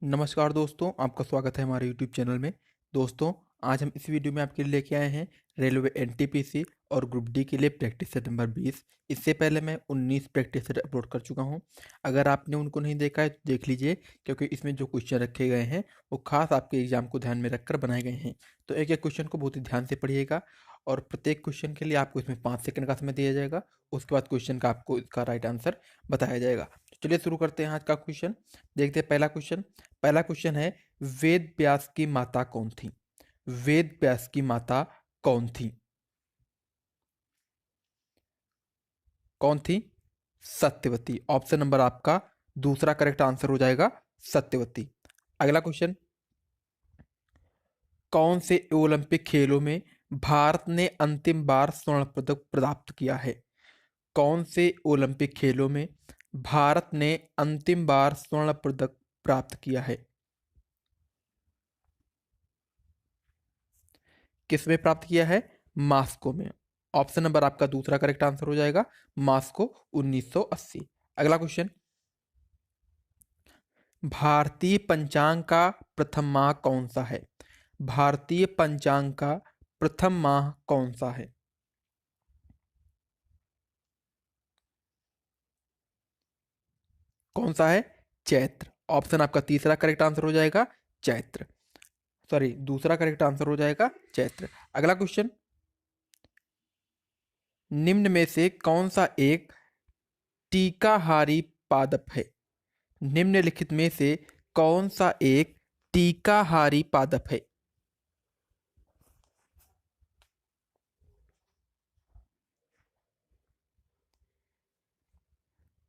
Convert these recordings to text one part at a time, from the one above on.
नमस्कार दोस्तों, आपका स्वागत है हमारे यूट्यूब चैनल में। दोस्तों, आज हम इस वीडियो में आपके लिए लेके आए हैं रेलवे एनटीपीसी और ग्रुप डी के लिए प्रैक्टिस सेट नंबर 20। इससे पहले मैं 19 प्रैक्टिस सेट अपलोड कर चुका हूं। अगर आपने उनको नहीं देखा है तो देख लीजिए, क्योंकि इसमें जो क्वेश्चन रखे गए हैं वो खास आपके एग्जाम को ध्यान में रखकर बनाए गए हैं। तो एक एक क्वेश्चन को बहुत ही ध्यान से पढ़िएगा और प्रत्येक क्वेश्चन के लिए आपको इसमें 5 सेकंड का समय दिया जाएगा। उसके बाद क्वेश्चन का आपको इसका राइट आंसर बताया जाएगा। तो चलिए शुरू करते हैं आज का क्वेश्चन। देखते हैं पहला क्वेश्चन है, वेद व्यास की माता कौन थी? वेद व्यास की माता कौन थी? कौन थी? सत्यवती। ऑप्शन नंबर आपका दूसरा करेक्ट आंसर हो जाएगा, सत्यवती। अगला क्वेश्चन, कौन से ओलंपिक खेलों में भारत ने अंतिम बार स्वर्ण पदक प्राप्त किया है? कौन से ओलंपिक खेलों में भारत ने अंतिम बार स्वर्ण पदक प्राप्त किया है? किसमें प्राप्त किया है? मास्को में। ऑप्शन नंबर आपका दूसरा करेक्ट आंसर हो जाएगा, मास्को 1980। अगला क्वेश्चन, भारतीय पंचांग का प्रथम माह कौन सा है? भारतीय पंचांग का प्रथम माह कौन सा है? कौन सा है? चैत्र। ऑप्शन आपका तीसरा करेक्ट आंसर हो जाएगा, चैत्र। सॉरी, दूसरा करेक्ट आंसर हो जाएगा चैत्र। अगला क्वेश्चन, निम्न में से कौन सा एक टीकाहारी पादप है? निम्नलिखित में से कौन सा एक टीकाहारी पादप है?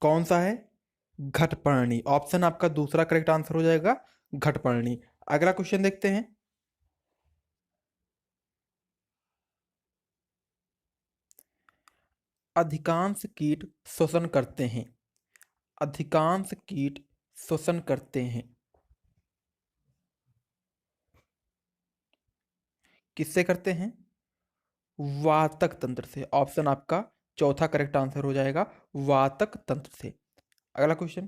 कौन सा है? घटपर्णी। ऑप्शन आपका दूसरा करेक्ट आंसर हो जाएगा, घटपर्णी। अगला क्वेश्चन देखते हैं, अधिकांश कीट श्वसन करते हैं। अधिकांश कीट श्वसन करते हैं। किससे करते हैं? वातक तंत्र से। ऑप्शन आपका चौथा करेक्ट आंसर हो जाएगा, वातक तंत्र से। अगला क्वेश्चन,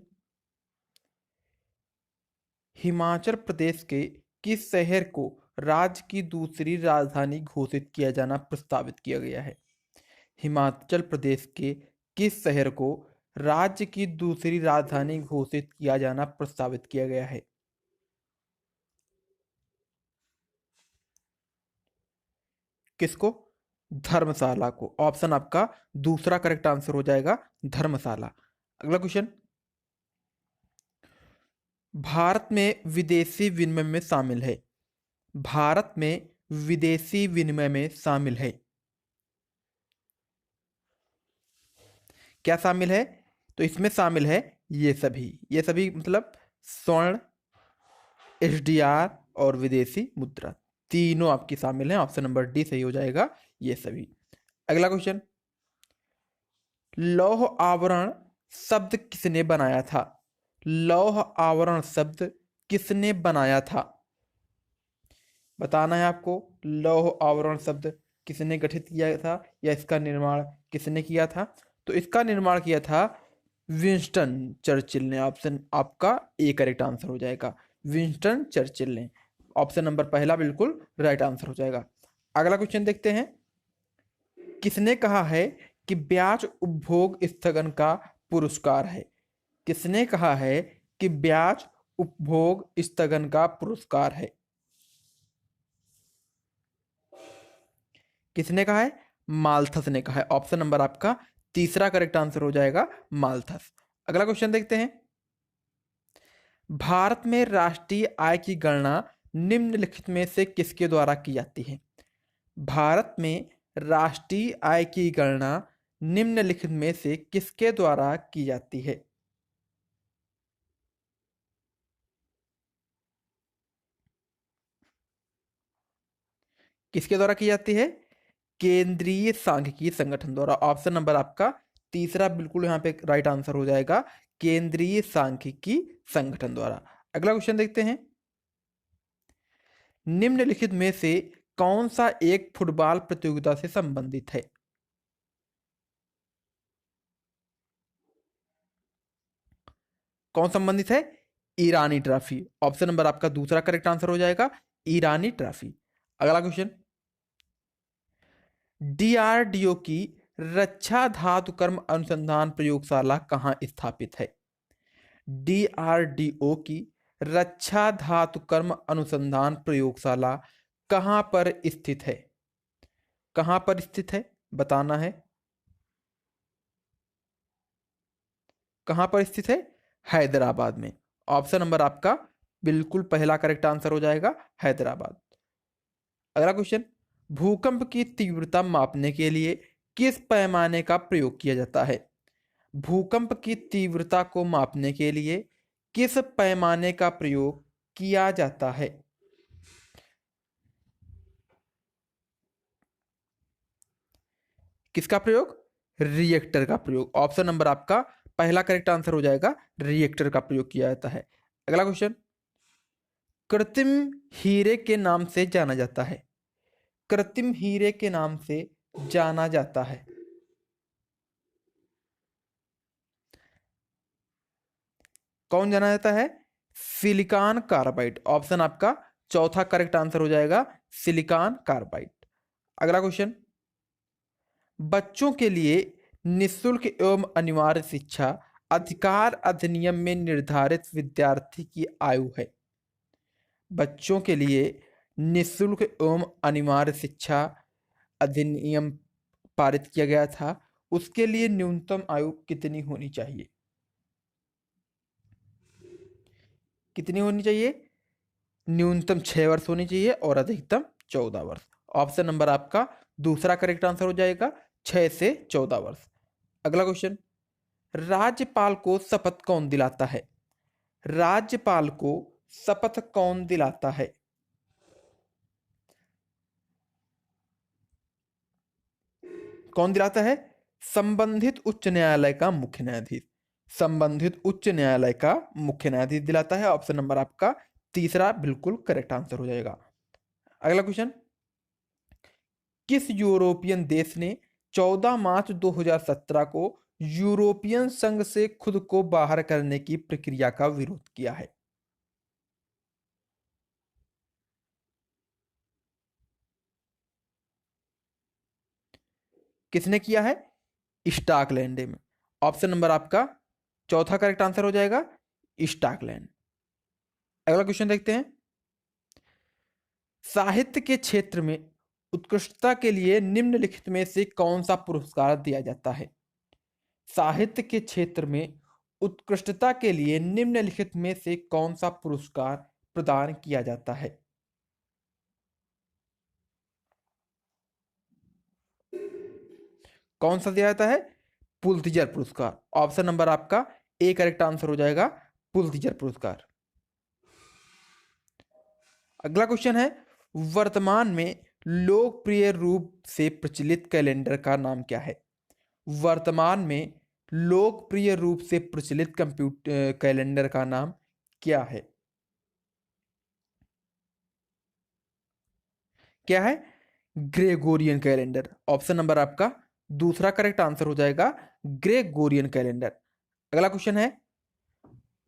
हिमाचल प्रदेश के किस शहर को राज्य की दूसरी राजधानी घोषित किया जाना प्रस्तावित किया गया है? हिमाचल प्रदेश के किस शहर को राज्य की दूसरी राजधानी घोषित किया जाना प्रस्तावित किया गया है? किसको? धर्मशाला को। ऑप्शन आपका दूसरा करेक्ट आंसर हो जाएगा, धर्मशाला। अगला क्वेश्चन, भारत में विदेशी विनिमय में शामिल है। भारत में विदेशी विनिमय में शामिल है। क्या शामिल है? तो इसमें शामिल है ये सभी मतलब स्वर्ण, एसडीआर और विदेशी मुद्रा, तीनों आपकी शामिल हैं। ऑप्शन नंबर डी सही हो जाएगा, ये सभी। अगला क्वेश्चन, लौह आवरण शब्द किसने बनाया था? लौह आवरण शब्द किसने बनाया था? बताना है आपको, लौह आवरण शब्द किसने गठित किया था या इसका निर्माण किसने किया था? तो इसका निर्माण किया था विंस्टन चर्चिल ने। ऑप्शन आपका ए करेक्ट आंसर हो जाएगा, विंस्टन चर्चिल ने। ऑप्शन नंबर पहला बिल्कुल राइट आंसर हो जाएगा। अगला क्वेश्चन देखते हैं, किसने कहा है कि ब्याज उपभोग स्थगन का पुरस्कार है? किसने कहा है कि ब्याज उपभोग स्थगन का पुरस्कार है? किसने कहा है? माल्थस ने कहा है। ऑप्शन नंबर आपका तीसरा करेक्ट आंसर हो जाएगा, माल्थस। अगला क्वेश्चन देखते हैं, भारत में राष्ट्रीय आय की गणना निम्नलिखित में से किसके द्वारा की जाती है? भारत में राष्ट्रीय आय की गणना निम्नलिखित में से किसके द्वारा की जाती है? किसके द्वारा की जाती है? केंद्रीय सांख्यिकी संगठन द्वारा। ऑप्शन नंबर आपका तीसरा बिल्कुल यहाँ पे राइट आंसर हो जाएगा, केंद्रीय सांख्यिकी संगठन द्वारा। अगला क्वेश्चन देखते हैं, निम्नलिखित में से कौन सा एक फुटबॉल प्रतियोगिता से संबंधित है? कौन संबंधित है? ईरानी ट्रॉफी। ऑप्शन नंबर आपका दूसरा करेक्ट आंसर हो जाएगा, ईरानी ट्रॉफी। अगला क्वेश्चन, डीआरडीओ की रक्षा धातुकर्म अनुसंधान प्रयोगशाला कहाँ स्थापित है? डीआरडीओ की रक्षा धातुकर्म अनुसंधान प्रयोगशाला कहाँ पर स्थित है? कहाँ पर स्थित है बताना है। कहाँ पर स्थित है? हैदराबाद में। ऑप्शन नंबर आपका बिल्कुल पहला करेक्ट आंसर हो जाएगा, हैदराबाद। अगला क्वेश्चन, भूकंप की तीव्रता मापने के लिए किस पैमाने का प्रयोग किया जाता है? भूकंप की तीव्रता को मापने के लिए किस पैमाने का प्रयोग किया जाता है? किसका प्रयोग? रिएक्टर का प्रयोग। ऑप्शन नंबर आपका पहला करेक्ट आंसर हो जाएगा, रिएक्टर का प्रयोग किया जाता है। अगला क्वेश्चन, कृत्रिम हीरे के नाम से जाना जाता है। कृत्रिम हीरे के नाम से जाना जाता है। कौन जाना जाता है? Silicon carbide. ऑप्शन आपका चौथा करेक्ट आंसर हो जाएगा, सिलिकॉन कार्बाइड। अगला क्वेश्चन, बच्चों के लिए निःशुल्क एवं अनिवार्य शिक्षा अधिकार अधिनियम में निर्धारित विद्यार्थी की आयु है। बच्चों के लिए निःशुल्क एवं अनिवार्य शिक्षा अधिनियम पारित किया गया था, उसके लिए न्यूनतम आयु कितनी होनी चाहिए? कितनी होनी चाहिए? न्यूनतम 6 वर्ष होनी चाहिए और अधिकतम 14 वर्ष। ऑप्शन नंबर आपका दूसरा करेक्ट आंसर हो जाएगा, 6 से 14 वर्ष। अगला क्वेश्चन, राज्यपाल को शपथ कौन दिलाता है? राज्यपाल को शपथ कौन दिलाता है? कौन दिलाता है? संबंधित उच्च न्यायालय का मुख्य न्यायाधीश। संबंधित उच्च न्यायालय का मुख्य न्यायाधीश दिलाता है। ऑप्शन नंबर आपका तीसरा बिल्कुल करेक्ट आंसर हो जाएगा। अगला क्वेश्चन, किस यूरोपियन देश ने 14 मार्च 2017 को यूरोपियन संघ से खुद को बाहर करने की प्रक्रिया का विरोध किया है? किसने किया है? स्कॉटलैंड में। ऑप्शन नंबर आपका चौथा करेक्ट आंसर हो जाएगा, स्कॉटलैंड। अगला क्वेश्चन देखते हैं, साहित्य के क्षेत्र में उत्कृष्टता के लिए निम्नलिखित में से कौन सा पुरस्कार दिया जाता है? साहित्य के क्षेत्र में उत्कृष्टता के लिए निम्नलिखित में से कौन सा पुरस्कार प्रदान किया जाता है? कौन सा दिया जाता है? पुलित्जर पुरस्कार। ऑप्शन नंबर आपका ए करेक्ट आंसर हो जाएगा, पुलित्जर पुरस्कार। अगला क्वेश्चन है, वर्तमान में लोकप्रिय रूप से प्रचलित कैलेंडर का नाम क्या है? वर्तमान में लोकप्रिय रूप से प्रचलित कंप्यूटर कैलेंडर का नाम क्या है? क्या है? Gregorian calendar. ऑप्शन नंबर आपका दूसरा करेक्ट आंसर हो जाएगा, ग्रेगोरियन कैलेंडर। अगला क्वेश्चन है,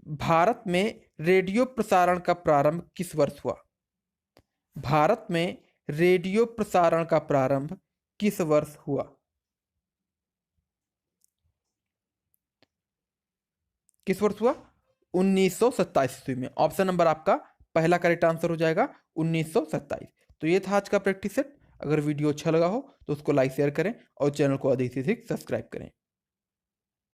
भारत में रेडियो प्रसारण का प्रारंभ किस वर्ष हुआ? भारत में रेडियो प्रसारण का प्रारंभ किस वर्ष हुआ? किस वर्ष हुआ? 1927 ईस्वी में। ऑप्शन नंबर आपका पहला करेक्ट आंसर हो जाएगा, 1927। तो ये था आज का प्रैक्टिस सेट। अगर वीडियो अच्छा लगा हो तो उसको लाइक शेयर करें और चैनल को अधिक से अधिक सब्सक्राइब करें।